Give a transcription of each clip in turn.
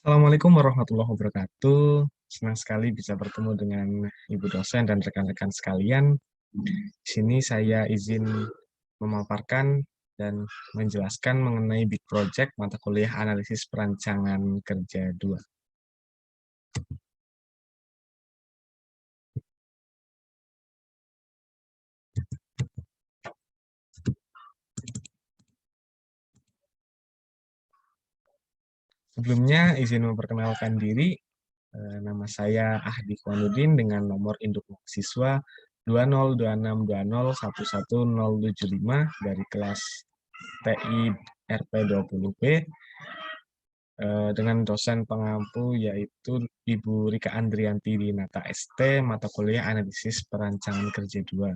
Assalamualaikum warahmatullahi wabarakatuh. Senang sekali bisa bertemu dengan Ibu dosen dan rekan-rekan sekalian. Di sini saya izin memaparkan dan menjelaskan mengenai Big Project mata kuliah analisis perancangan kerja 2. Sebelumnya izin memperkenalkan diri. Nama saya Ahdi Khwanudin dengan nomor induk mahasiswa 202620111075 dari kelas TI RP20B dengan dosen pengampu yaitu Ibu Rika Andrianti Dinata ST, mata kuliah analisis perancangan kerja 2.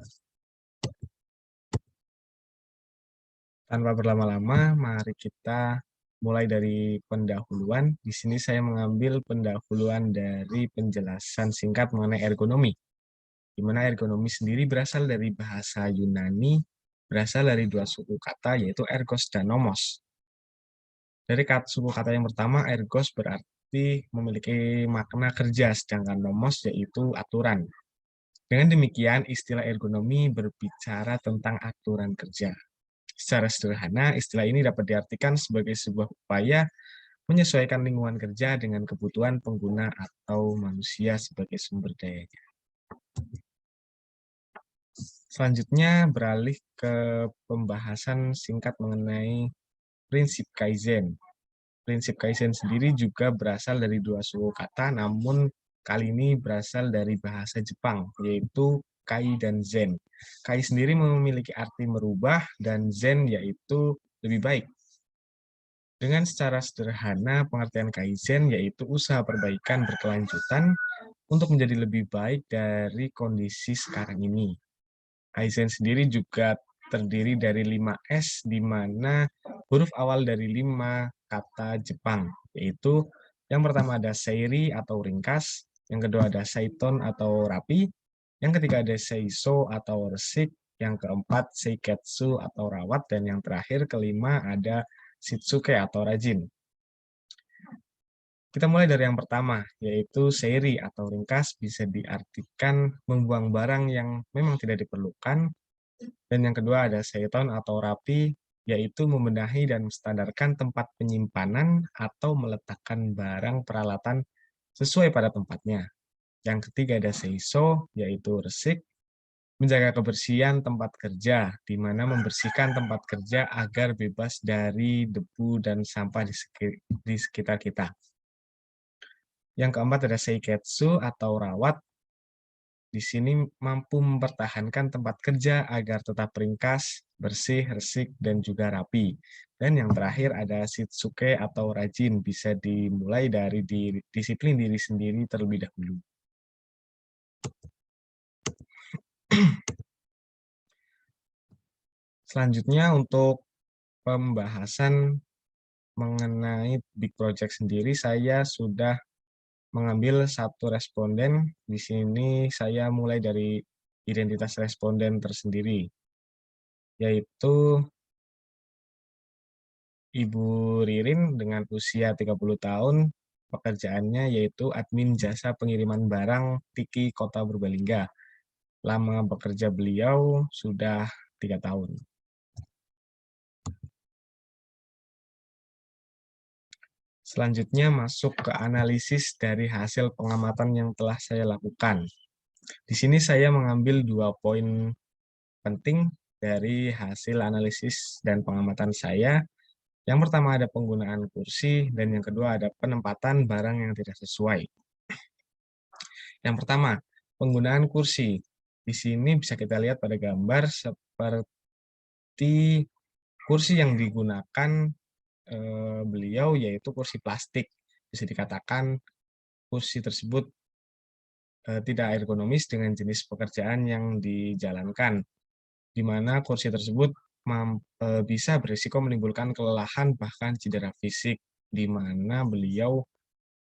Tanpa berlama-lama, mari kita mulai dari pendahuluan. Di sini saya mengambil pendahuluan dari penjelasan singkat mengenai ergonomi, di mana ergonomi sendiri berasal dari bahasa Yunani, berasal dari dua suku kata, yaitu ergos dan nomos. Dari suku kata yang pertama, ergos berarti memiliki makna kerja, sedangkan nomos yaitu aturan. Dengan demikian, istilah ergonomi berbicara tentang aturan kerja. Secara sederhana, istilah ini dapat diartikan sebagai sebuah upaya menyesuaikan lingkungan kerja dengan kebutuhan pengguna atau manusia sebagai sumber dayanya. Selanjutnya, beralih ke pembahasan singkat mengenai prinsip Kaizen. Prinsip Kaizen sendiri juga berasal dari dua suku kata, namun kali ini berasal dari bahasa Jepang, yaitu Kai dan Zen. Kai sendiri memiliki arti merubah, dan Zen yaitu lebih baik. Dengan secara sederhana, pengertian Kaizen yaitu usaha perbaikan berkelanjutan untuk menjadi lebih baik dari kondisi sekarang ini. Kaizen sendiri juga terdiri dari 5S, di mana huruf awal dari 5 kata Jepang, yaitu yang pertama ada seiri atau ringkas, yang kedua ada seiton atau rapi, yang ketiga ada seiso atau resik, yang keempat seiketsu atau rawat, dan yang terakhir kelima ada shitsuke atau rajin. Kita mulai dari yang pertama, yaitu seiri atau ringkas bisa diartikan membuang barang yang memang tidak diperlukan. Dan yang kedua ada seiton atau rapi, yaitu membenahi dan menstandarkan tempat penyimpanan atau meletakkan barang peralatan sesuai pada tempatnya. Yang ketiga ada seiso, yaitu resik, menjaga kebersihan tempat kerja, di mana membersihkan tempat kerja agar bebas dari debu dan sampah di sekitar kita. Yang keempat ada seiketsu atau rawat. Di sini mampu mempertahankan tempat kerja agar tetap ringkas, bersih, resik, dan juga rapi. Dan yang terakhir ada shitsuke atau rajin, bisa dimulai dari disiplin diri sendiri terlebih dahulu. Selanjutnya untuk pembahasan mengenai Big Project sendiri, saya sudah mengambil satu responden. Di sini saya mulai dari identitas responden tersendiri, yaitu Ibu Ririn dengan usia 30 tahun, pekerjaannya yaitu admin jasa pengiriman barang Tiki Kota Purbalingga. Lama bekerja beliau sudah 3 tahun. Selanjutnya masuk ke analisis dari hasil pengamatan yang telah saya lakukan. Di sini saya mengambil 2 poin penting dari hasil analisis dan pengamatan saya. Yang pertama ada penggunaan kursi, dan yang kedua ada penempatan barang yang tidak sesuai. Yang pertama, penggunaan kursi. Di sini bisa kita lihat pada gambar seperti kursi yang digunakan beliau yaitu kursi plastik. Bisa dikatakan kursi tersebut tidak ergonomis dengan jenis pekerjaan yang dijalankan, di mana kursi tersebut bisa berisiko menimbulkan kelelahan bahkan cedera fisik, di mana beliau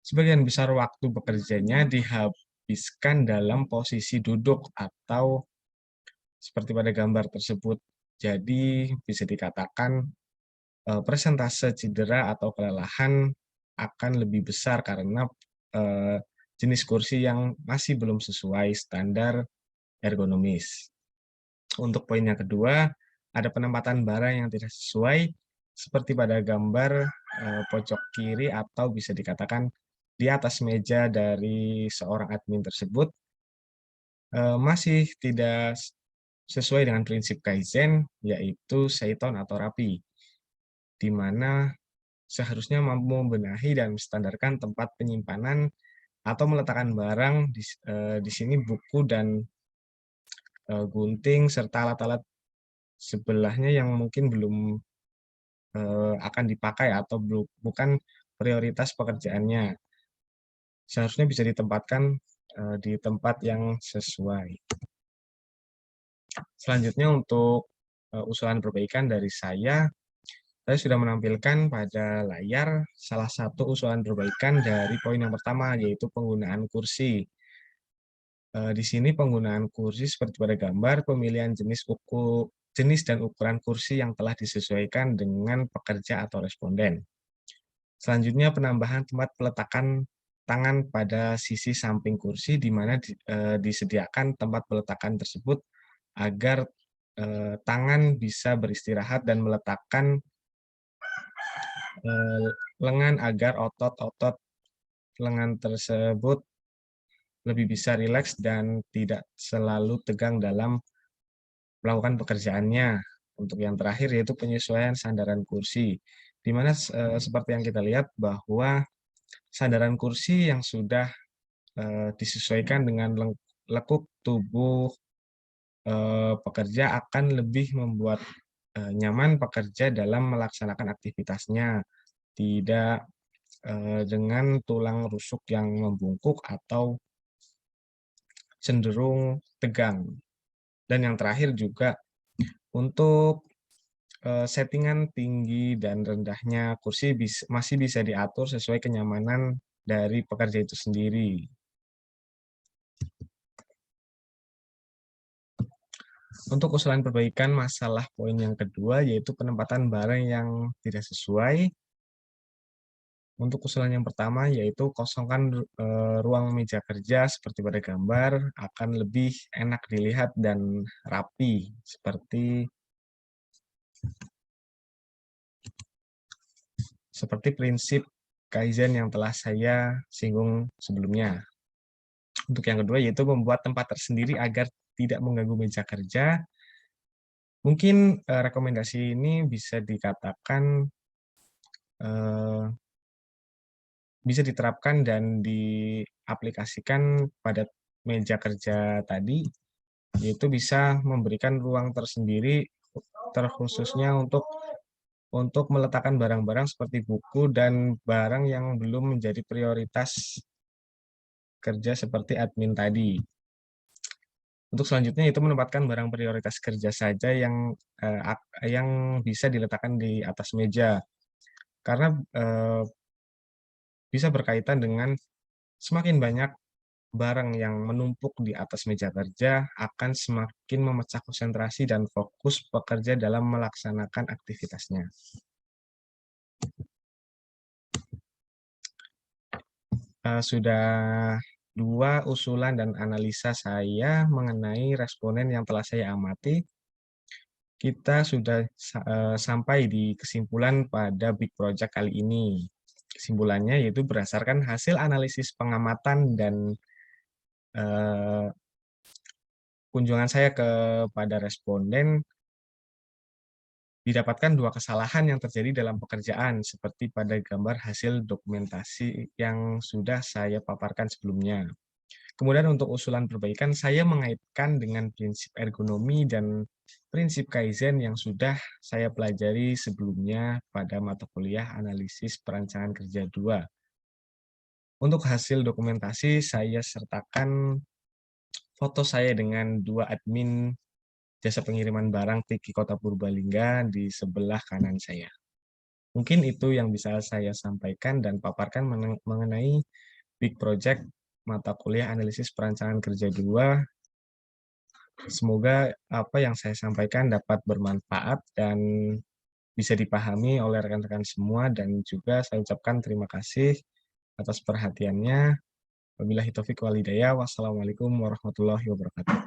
sebagian besar waktu bekerjanya dihabiskan dalam posisi duduk atau seperti pada gambar tersebut. Jadi bisa dikatakan persentase cedera atau kelelahan akan lebih besar karena jenis kursi yang masih belum sesuai standar ergonomis. Untuk poin yang kedua, ada penempatan barang yang tidak sesuai, seperti pada gambar pojok kiri atau bisa dikatakan di atas meja dari seorang admin tersebut, masih tidak sesuai dengan prinsip Kaizen, yaitu Seiton atau rapi, di mana seharusnya mampu membenahi dan menstandarkan tempat penyimpanan atau meletakkan barang di sini buku dan gunting serta alat-alat sebelahnya yang mungkin belum akan dipakai atau bukan prioritas pekerjaannya. Seharusnya bisa ditempatkan di tempat yang sesuai. Selanjutnya untuk usulan perbaikan dari saya sudah menampilkan pada layar salah satu usulan perbaikan dari poin yang pertama, yaitu penggunaan kursi. Di sini penggunaan kursi seperti pada gambar, pemilihan jenis dan ukuran kursi yang telah disesuaikan dengan pekerja atau responden. Selanjutnya penambahan tempat peletakan tangan pada sisi samping kursi, di mana disediakan tempat peletakan tersebut agar tangan bisa beristirahat dan meletakkan lengan agar otot-otot lengan tersebut lebih bisa rileks dan tidak selalu tegang dalam melakukan pekerjaannya. Untuk yang terakhir yaitu penyesuaian sandaran kursi, di mana seperti yang kita lihat bahwa sandaran kursi yang sudah disesuaikan dengan lekuk tubuh pekerja akan lebih membuat nyaman pekerja dalam melaksanakan aktivitasnya, tidak dengan tulang rusuk yang membungkuk atau cenderung tegang. Dan yang terakhir juga untuk settingan tinggi dan rendahnya kursi masih bisa diatur sesuai kenyamanan dari pekerja itu sendiri. Untuk usulan perbaikan masalah poin yang kedua, yaitu penempatan barang yang tidak sesuai. Untuk usulan yang pertama, yaitu kosongkan ruang meja kerja seperti pada gambar, akan lebih enak dilihat dan rapi, seperti prinsip Kaizen yang telah saya singgung sebelumnya. Untuk yang kedua, yaitu membuat tempat tersendiri agar tidak mengganggu meja kerja. Mungkin rekomendasi ini bisa dikatakan bisa diterapkan dan diaplikasikan pada meja kerja tadi, yaitu bisa memberikan ruang tersendiri terkhususnya untuk meletakkan barang-barang seperti buku dan barang yang belum menjadi prioritas kerja seperti admin tadi. Untuk selanjutnya itu menempatkan barang prioritas kerja saja yang bisa diletakkan di atas meja, karena bisa berkaitan dengan semakin banyak barang yang menumpuk di atas meja kerja akan semakin memecah konsentrasi dan fokus pekerja dalam melaksanakan aktivitasnya. Sudah 2 usulan dan analisa saya mengenai responden yang telah saya amati. Kita sudah sampai di kesimpulan pada Big Project kali ini. Kesimpulannya yaitu berdasarkan hasil analisis pengamatan dan kunjungan saya kepada responden, didapatkan 2 kesalahan yang terjadi dalam pekerjaan, seperti pada gambar hasil dokumentasi yang sudah saya paparkan sebelumnya. Kemudian untuk usulan perbaikan, saya mengaitkan dengan prinsip ergonomi dan prinsip Kaizen yang sudah saya pelajari sebelumnya pada mata kuliah analisis perancangan kerja 2. Untuk hasil dokumentasi, saya sertakan foto saya dengan 2 admin jasa pengiriman barang Tiki Kota Purbalingga di sebelah kanan saya. Mungkin itu yang bisa saya sampaikan dan paparkan mengenai Big Project mata kuliah analisis perancangan kerja 2. Semoga apa yang saya sampaikan dapat bermanfaat dan bisa dipahami oleh rekan-rekan semua, dan juga saya ucapkan terima kasih atas perhatiannya. Wabillahi taufiq wal hidayah. Wassalamualaikum warahmatullahi wabarakatuh.